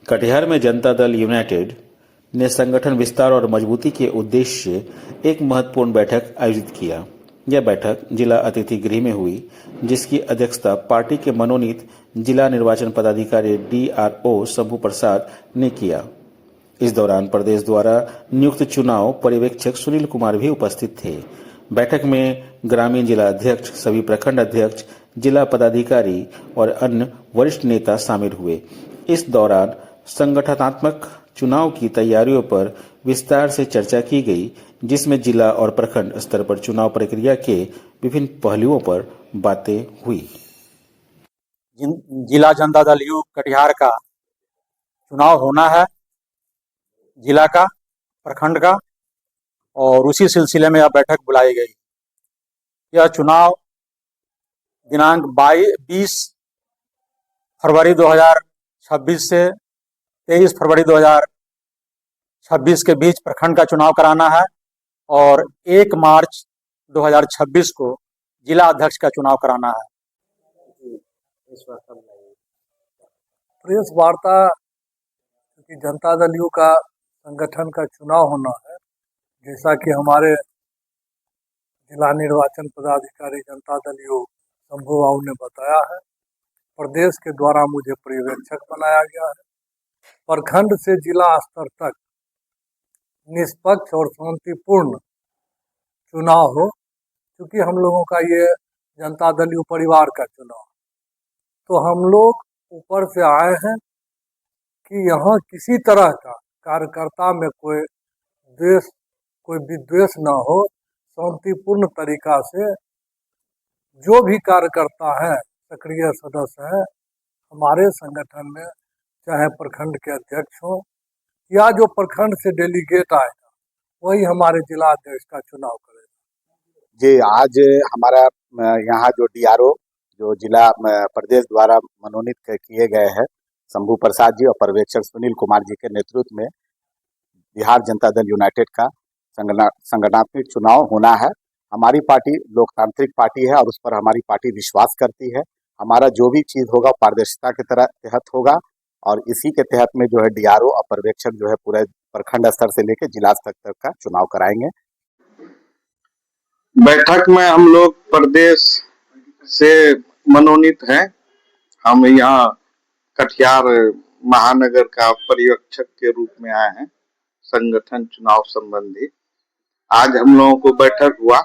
कटिहार में जनता दल यूनाइटेड ने संगठन विस्तार और मजबूती के उद्देश्य से एक महत्वपूर्ण बैठक आयोजित किया। यह बैठक जिला अतिथि गृह में हुई, जिसकी अध्यक्षता पार्टी के मनोनीत जिला निर्वाचन पदाधिकारी DRO शंभू प्रसाद ने किया। इस दौरान प्रदेश द्वारा नियुक्त चुनाव पर्यवेक्षक सुनील कुमार भी उपस्थित थे। बैठक में ग्रामीण जिला अध्यक्ष, सभी प्रखंड अध्यक्ष, जिला पदाधिकारी और अन्य वरिष्ठ नेता शामिल हुए। इस दौरान संगठनात्मक चुनाव की तैयारियों पर विस्तार से चर्चा की गई, जिसमें जिला और प्रखंड स्तर पर चुनाव प्रक्रिया के विभिन्न पहलुओं पर बातें हुई। जिला जनता दल यू कटिहार का चुनाव होना है, जिला का, प्रखंड का, और उसी सिलसिले में यह बैठक बुलाई गई। यह चुनाव दिनांक 20 फरवरी 2026 से 23 फरवरी 2026 के बीच प्रखंड का चुनाव कराना है और 1 मार्च 2026 को जिला अध्यक्ष का चुनाव कराना है। प्रेस वार्ता कि जनता दल यू का संगठन का चुनाव होना है, जैसा कि हमारे जिला निर्वाचन पदाधिकारी जनता दल यू शंभू बाबू ने बताया है। प्रदेश के द्वारा मुझे पर्यवेक्षक बनाया गया है। प्रखंड से जिला स्तर तक निष्पक्ष और शांतिपूर्ण चुनाव हो, क्योंकि हम लोगों का ये जनता दल यू परिवार का चुनाव, तो हम लोग ऊपर से आए हैं कि यहाँ किसी तरह का कार्यकर्ता में कोई द्वेष, कोई विद्वेष न हो। शांतिपूर्ण तरीका से जो भी कार्यकर्ता है, सक्रिय सदस्य है हमारे संगठन में, चाहे प्रखंड के अध्यक्ष हो या जो प्रखंड से डेलीगेट आएगा, वही हमारे जिला अध्यक्ष का चुनाव करेगा। जी, आज हमारा यहाँ जो DRO जो जिला प्रदेश द्वारा मनोनीत किए गए हैं शंभू प्रसाद जी और पर्यवेक्षक सुनील कुमार जी के नेतृत्व में बिहार जनता दल यूनाइटेड का संगठनात्मक चुनाव होना है। हमारी पार्टी लोकतांत्रिक पार्टी है और उस पर हमारी पार्टी विश्वास करती है। हमारा जो भी चीज होगा पारदर्शिता के तहत होगा और इसी के तहत में जो है DRO और पर्यवेक्षक जो है पूरे प्रखंड स्तर से लेकर जिला स्तर तक का चुनाव कराएंगे। बैठक में हम लोग प्रदेश से मनोनीत हैं। हम यहाँ कटिहार महानगर का पर्यवेक्षक के रूप में आए हैं संगठन चुनाव संबंधी। आज हम लोगों को बैठक हुआ,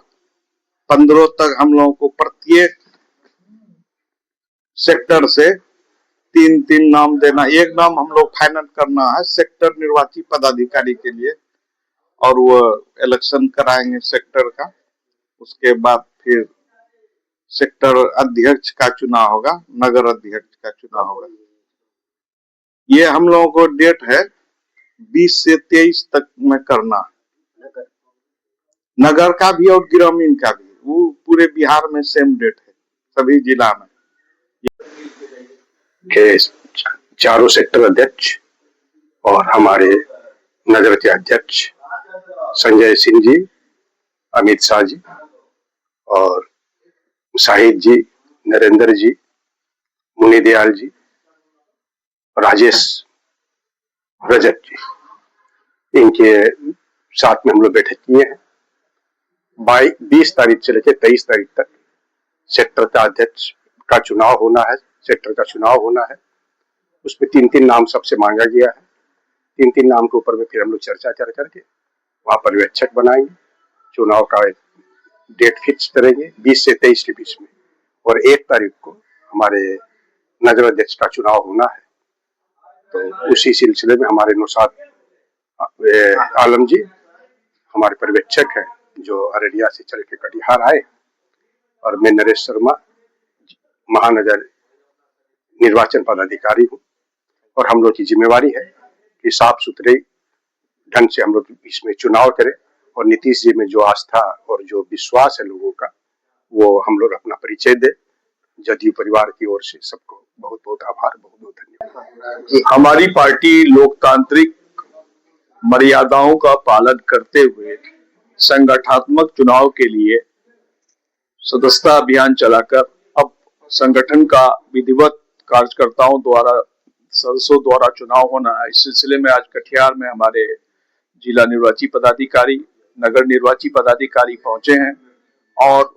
15 तक हम लोगों को प्रत्येक सेक्टर से 3 नाम देना, एक नाम हम लोग फाइनल करना है सेक्टर निर्वाची पदाधिकारी के लिए, और वो इलेक्शन कराएंगे सेक्टर का। उसके बाद फिर सेक्टर अध्यक्ष का चुनाव होगा, नगर अध्यक्ष का चुनाव होगा। ये हम लोगों को डेट है 20 से 23 तक में करना, नगर का भी और ग्रामीण का भी, वो पूरे बिहार में सेम डेट है सभी जिला में। के चारों सेक्टर अध्यक्ष और हमारे नगर के अध्यक्ष संजय सिंह जी, अमित शाह जी और शाहिद जी, नरेंद्र जी, मुनि दयाल जी, राजेश, रजत जी, इनके साथ में हम लोग बैठक किए हैं। 20 तारीख से लेकर 23 तारीख तक सेक्टर का अध्यक्ष का चुनाव होना है, सेक्टर का चुनाव होना है। उसमें 3 नाम सबसे मांगा गया है। 3 नाम के ऊपर में फिर हम लोग चर्चा कर करके वहाँ पर्यवेक्षक बनाएंगे, चुनाव का डेट फिक्स करेंगे 20 से 23 के बीच में, और 1 तारीख को हमारे नगर अध्यक्ष का चुनाव होना है। तो उसी सिलसिले में हमारे नौशाद आलम जी हमारे पर्यवेक्षक हैं, जो अररिया से चल के कटिहार आए, और मैं नरेश शर्मा महानगर निर्वाचन पदाधिकारी हूँ। और हम लोग की जिम्मेवारी है कि साफ सुथरे ढंग से हम लोग इसमें चुनाव करें और नीतीश जी में जो आस्था और जो विश्वास है लोगों का, वो हम लोग अपना परिचय दे। जदयू परिवार की ओर से सबको बहुत बहुत आभार, बहुत बहुत धन्यवाद। हमारी पार्टी लोकतांत्रिक मर्यादाओं का पालन करते हुए संगठनात्मक चुनाव के लिए सदस्यता अभियान चलाकर अब संगठन का विधिवत कार्यकर्ताओं द्वारा सदस्यों द्वारा चुनाव होना है। इस सिलसिले में आज कटिहार में हमारे जिला निर्वाची पदाधिकारी, नगर निर्वाची पदाधिकारी पहुंचे हैं और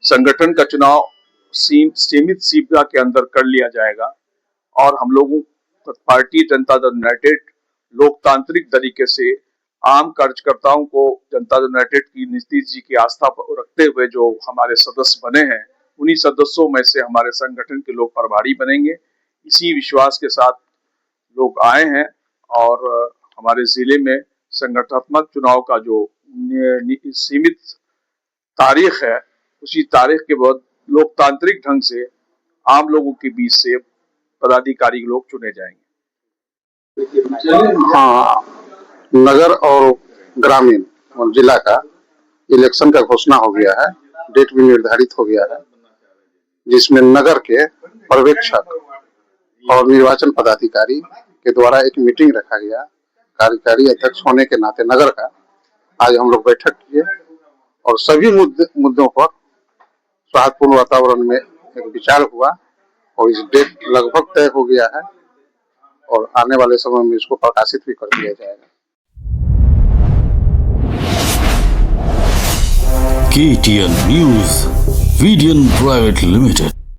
संगठन का चुनाव सीमित सीमा के अंदर कर लिया जाएगा और हम लोगों पार्टी जनता दल यूनाइटेड लोकतांत्रिक तरीके से आम कार्यकर्ताओं को जनता दल यूनाइटेड की नीतीश जी की आस्था पर रखते हुए जो हमारे सदस्य बने हैं, उन्हीं सदस्यों में से हमारे संगठन के लोग प्रभारी बनेंगे। इसी विश्वास के साथ लोग आए हैं और हमारे जिले में संगठनात्मक चुनाव का जो सीमित तारीख है, उसी तारीख के बाद लोकतांत्रिक ढंग से आम लोगों के बीच से पदाधिकारी लोग चुने जाएंगे। हाँ, नगर और ग्रामीण और जिला का इलेक्शन का घोषणा हो गया है, डेट भी निर्धारित हो गया है, जिसमें नगर के पर्यवेक्षक और निर्वाचन पदाधिकारी के द्वारा एक मीटिंग रखा गया। कार्यकारी अध्यक्ष होने के नाते नगर का आज हम लोग बैठक किए और सभी मुद्दों पर सौहार्दपूर्ण वातावरण में एक विचार हुआ और इस डेट लगभग तय हो गया है और आने वाले समय में इसको प्रकाशित भी कर दिया जाएगा। KTN News, VDN Private Limited।